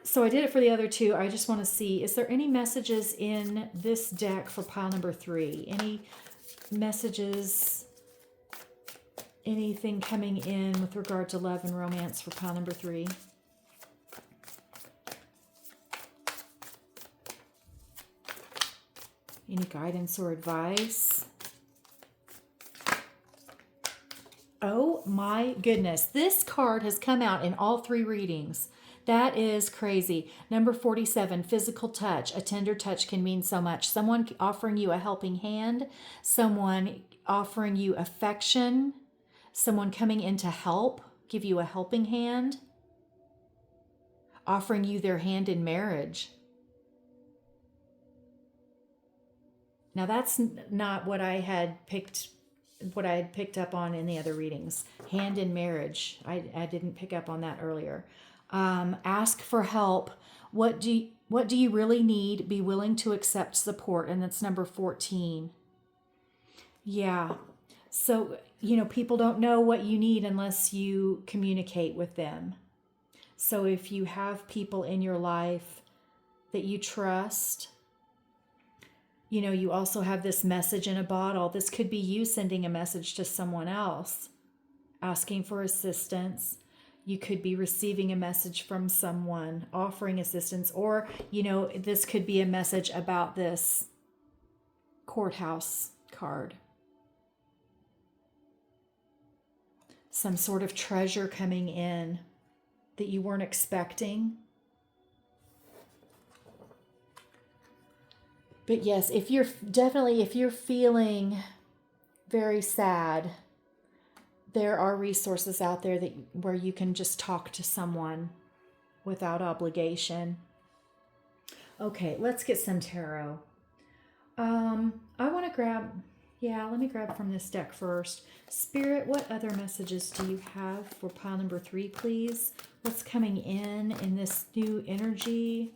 [SPEAKER 1] so I did it for the other two. I just want to see, is there any messages in this deck for pile number 3? Any messages, anything coming in with regard to love and romance for pile number 3? Any guidance or advice? Oh my goodness. This card has come out in all 3 readings. That is crazy. Number 47, physical touch. A tender touch can mean so much. Someone offering you a helping hand, someone offering you affection, someone coming in to help, give you a helping hand, offering you their hand in marriage. Now that's not what I had picked up on in the other readings. Hand in marriage. I didn't pick up on that earlier. Ask for help. What do you really need? Be willing to accept support. And that's number 14. Yeah. So, people don't know what you need unless you communicate with them. So if you have people in your life that you trust, you also have this message in a bottle. This could be you sending a message to someone else, asking for assistance. You could be receiving a message from someone offering assistance, or, this could be a message about this courthouse card. Some sort of treasure coming in that you weren't expecting. But yes, if you're feeling very sad, there are resources out there where you can just talk to someone without obligation. Okay, let's get some tarot. Let me grab from this deck first. Spirit, what other messages do you have for pile number 3, please? What's coming in this new energy?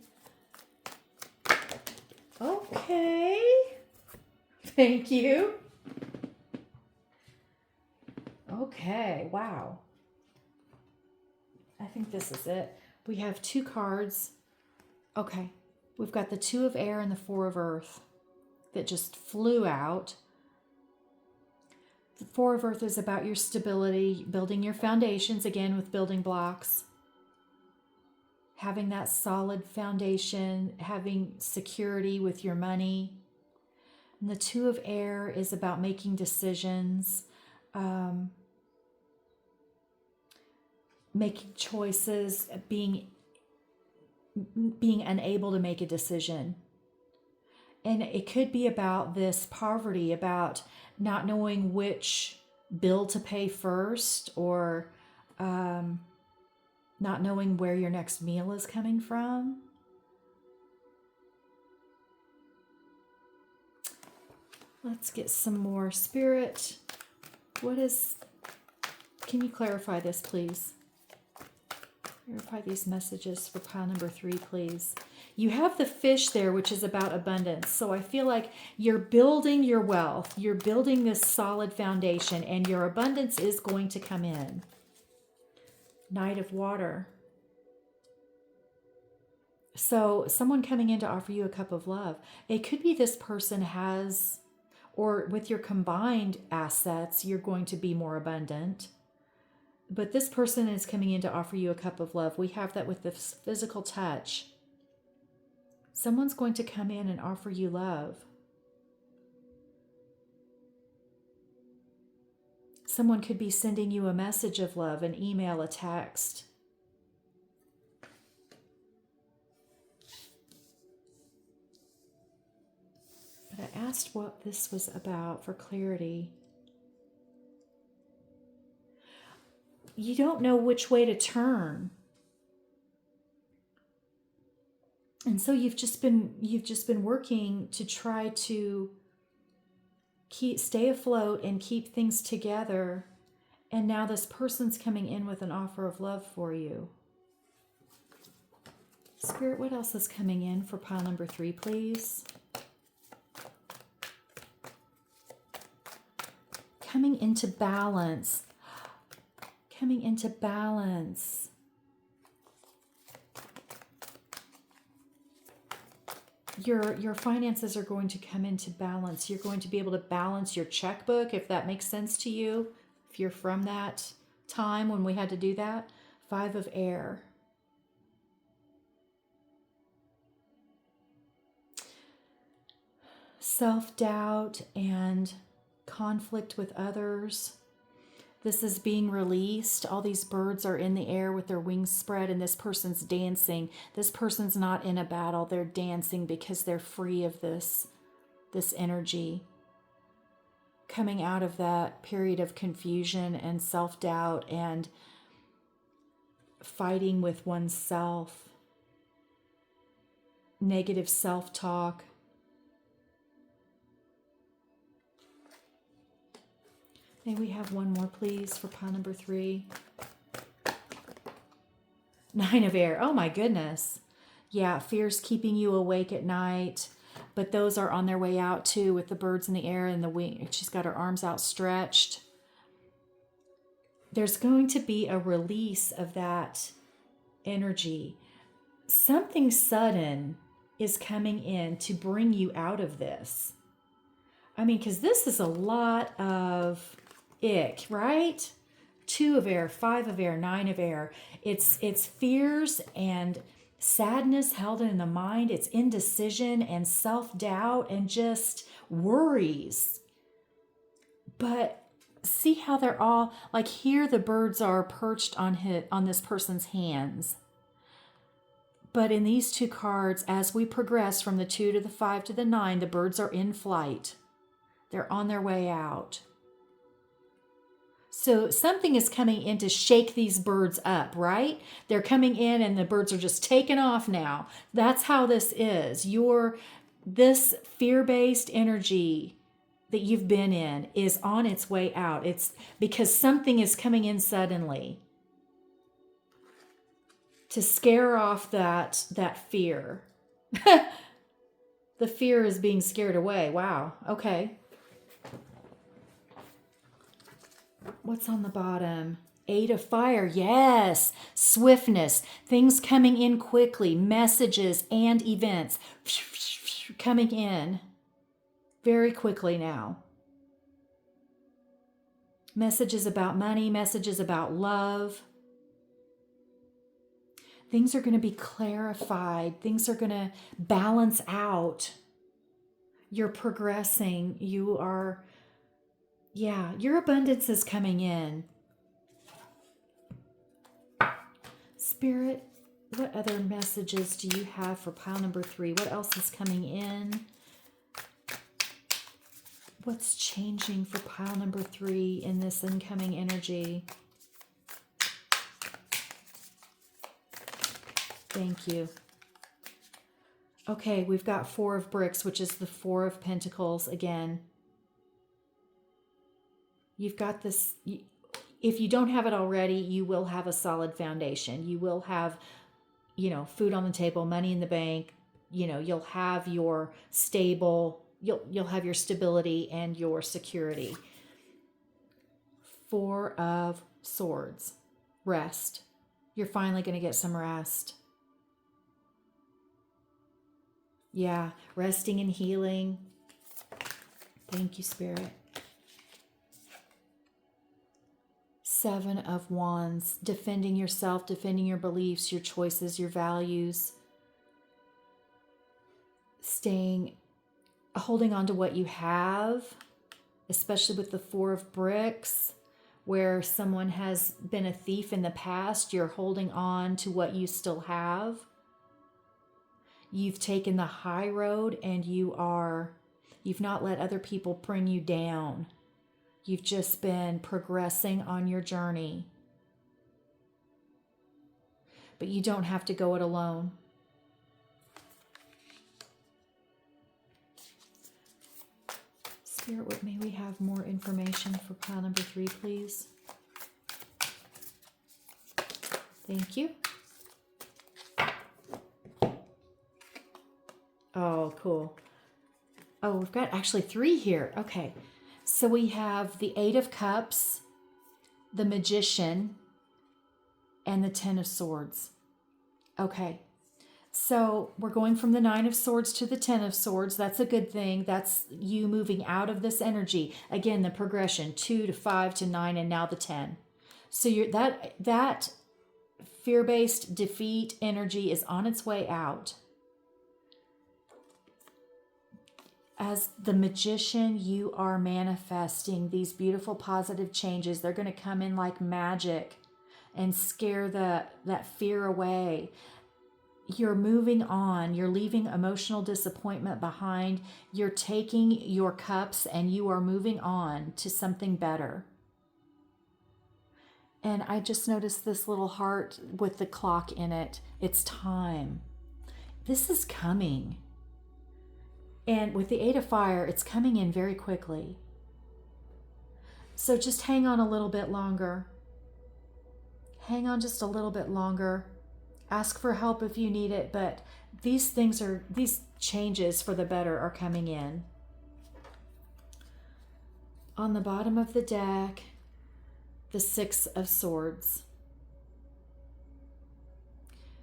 [SPEAKER 1] Okay. Thank you. Okay, wow. I think this is it. We have 2 cards. Okay, we've got the 2 of air and the 4 of earth that just flew out. The 4 of earth is about your stability, building your foundations, again with building blocks. Having that solid foundation, having security with your money. And the 2 of air is about making decisions, making choices, being unable to make a decision. And it could be about this poverty, about not knowing which bill to pay first, or not knowing where your next meal is coming from. Let's get some more. Spirit, can you clarify this, please? Clarify these messages for pile number 3, please. You have the fish there, which is about abundance. So I feel like you're building your wealth. You're building this solid foundation, and your abundance is going to come in. Knight of water. So someone coming in to offer you a cup of love. It could be this person has, or with your combined assets, you're going to be more abundant. But this person is coming in to offer you a cup of love. We have that with the physical touch. Someone's going to come in and offer you love. Someone could be sending you a message of love, an email, a text. But I asked what this was about for clarity. You don't know which way to turn. And so you've just been working to try to stay afloat and keep things together. And now this person's coming in with an offer of love for you. Spirit, what else is coming in for pile number 3, please? Coming into balance. Coming into balance. Your finances are going to come into balance. You're going to be able to balance your checkbook, if that makes sense to you. If you're from that time when we had to do that. 5 of air. self-doubt and conflict with others. This is being released. All these birds are in the air with their wings spread, and this person's dancing. This person's not in a battle. They're dancing because they're free of this energy. Coming out of that period of confusion and self-doubt and fighting with oneself, negative self-talk. May we have one more, please, for pile number 3. 9 of air. Oh, my goodness. Yeah, fear's keeping you awake at night, but those are on their way out, too, with the birds in the air and the wing. She's got her arms outstretched. There's going to be a release of that energy. Something sudden is coming in to bring you out of this. I mean, because this is a lot of ick, right? 2 of air, 5 of air, 9 of air. It's fears and sadness held in the mind. It's indecision and self-doubt and just worries. But see how they're all, like here the birds are perched on this person's hands. But in these 2 cards, as we progress from the 2 to the 5 to the 9, the birds are in flight. They're on their way out. So something is coming in to shake these birds up, right? They're coming in and the birds are just taking off now. That's how this is. This fear-based energy that you've been in is on its way out. It's because something is coming in suddenly to scare off that fear. The fear is being scared away. Wow. Okay. What's on the bottom? 8 of fire. Yes. Swiftness. Things coming in quickly. Messages and events coming in very quickly now. Messages about money. Messages about love. Things are going to be clarified. Things are going to balance out. You're progressing. Your abundance is coming in. Spirit, what other messages do you have for pile number 3? What else is coming in? What's changing for pile number 3 in this incoming energy? Thank you. Okay, we've got 4 of bricks, which is the 4 of pentacles again. You've got this, if you don't have it already, you will have a solid foundation. You will have, food on the table, money in the bank. You'll have your you'll have your stability and your security. 4 of swords, rest. You're finally going to get some rest. Yeah, resting and healing. Thank you, Spirit. 7 of wands, defending yourself, defending your beliefs, your choices, your values. Holding on to what you have, especially with the 4 of bricks, where someone has been a thief in the past. You're holding on to what you still have. You've taken the high road and you've not let other people bring you down. You've just been progressing on your journey. But you don't have to go it alone. Spirit, may we have more information for pile number 3, please? Thank you. Oh, cool. Oh, we've got actually 3 here. Okay. So we have the 8 of cups, the magician, and the 10 of swords. Okay. So we're going from the 9 of swords to the 10 of swords. That's a good thing. That's you moving out of this energy. Again, the progression, 2 to 5 to 9, and now the 10. So that fear-based defeat energy is on its way out. As the magician, you are manifesting these beautiful positive changes. They're going to come in like magic and scare that fear away. You're moving on. You're leaving emotional disappointment behind. You're taking your cups and you are moving on to something better. And I just noticed this little heart with the clock in it. It's time. This is coming. And with the Eight of Fire, it's coming in very quickly. So just hang on a little bit longer. Hang on just a little bit longer. Ask for help if you need it, but these changes for the better are coming in. On the bottom of the deck, the Six of Swords.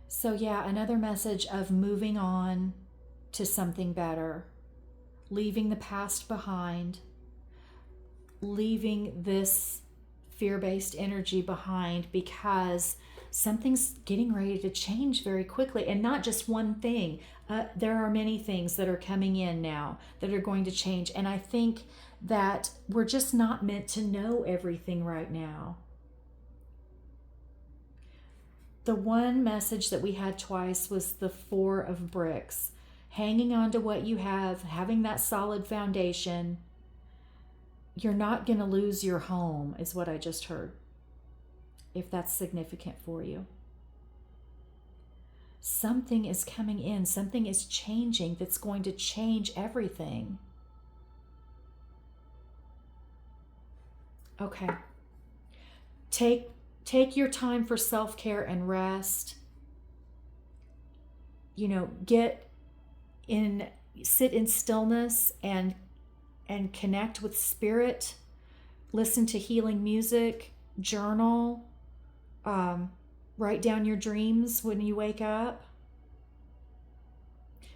[SPEAKER 1] So yeah, another message of moving on to something better. Leaving the past behind, leaving this fear-based energy behind, because something's getting ready to change very quickly, and not just one thing. There are many things that are coming in now that are going to change, and I think that we're just not meant to know everything right now. The one message that we had twice was the Four of Bricks. Hanging on to what you have, having that solid foundation. You're not going to lose your home, is what I just heard, if that's significant for you. Something is coming in, something is changing that's going to change everything. Okay. Take your time for self-care and rest. Sit in stillness and connect with spirit. Listen to healing music, journal, write down your dreams when you wake up.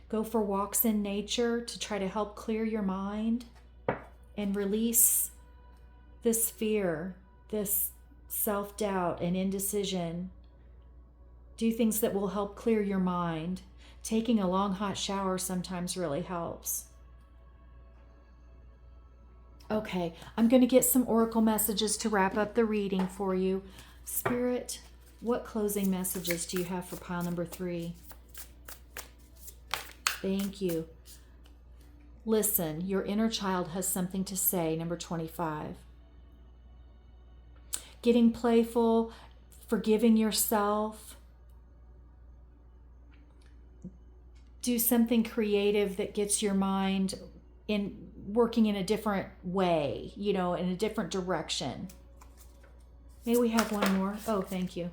[SPEAKER 1] Go for walks in nature to try to help clear your mind and release this fear, this self-doubt and indecision. Do things that will help clear your mind. Taking a long hot shower sometimes really helps. Okay, I'm going to get some oracle messages to wrap up the reading for you. Spirit, what closing messages do you have for pile number 3? Thank you. Listen, your inner child has something to say, number 25. Getting playful, forgiving yourself. Do something creative that gets your mind working in a different way, in a different direction. May we have one more? Oh, thank you.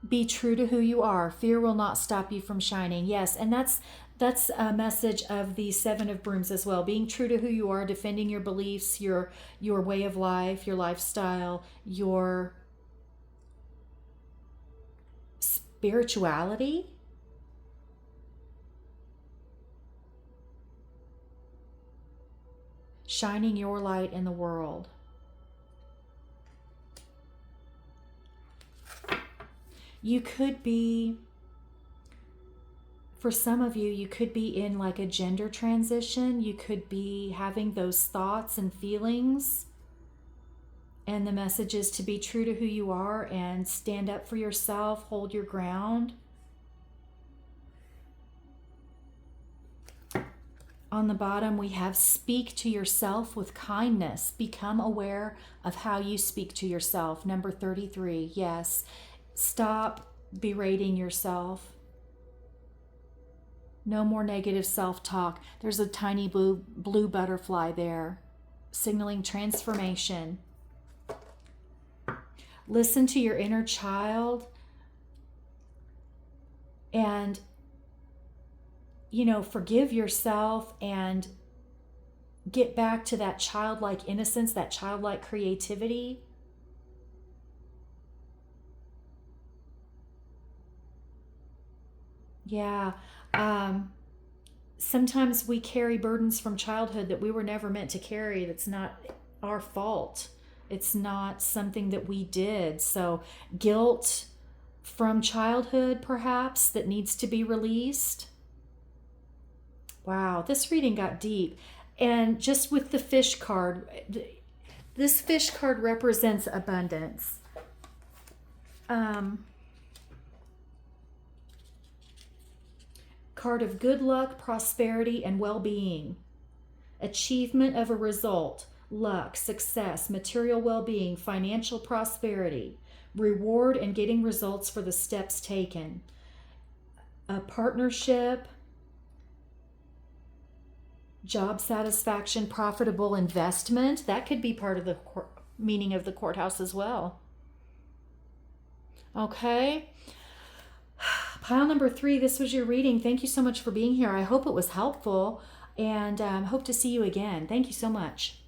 [SPEAKER 1] Be true to who you are. Fear will not stop you from shining. Yes, and that's a message of the Seven of Brooms as well. Being true to who you are, defending your beliefs, your way of life, your lifestyle, your spirituality. Shining your light in the world. You could be, for some of you, you could be in like a gender transition. You could be having those thoughts and feelings. And the message is to be true to who you are and stand up for yourself, hold your ground. On the bottom, we have speak to yourself with kindness. Become aware of how you speak to yourself. Number 33, yes. Stop berating yourself. No more negative self-talk. There's a tiny blue butterfly there, signaling transformation. Listen to your inner child and, forgive yourself and get back to that childlike innocence, that childlike creativity. Yeah. Sometimes we carry burdens from childhood that we were never meant to carry. That's not our fault. It's not something that we did. So guilt from childhood, perhaps, that needs to be released. Wow, this reading got deep. And just with the fish card, this fish card represents abundance. Card of good luck, prosperity, and well-being. Achievement of a result, luck, success, material well-being, financial prosperity, reward and getting results for the steps taken. A partnership, job satisfaction, profitable investment. That could be part of the meaning of the courthouse as well. Okay. Pile number 3, this was your reading. Thank you so much for being here. I hope it was helpful, and hope to see you again. Thank you so much.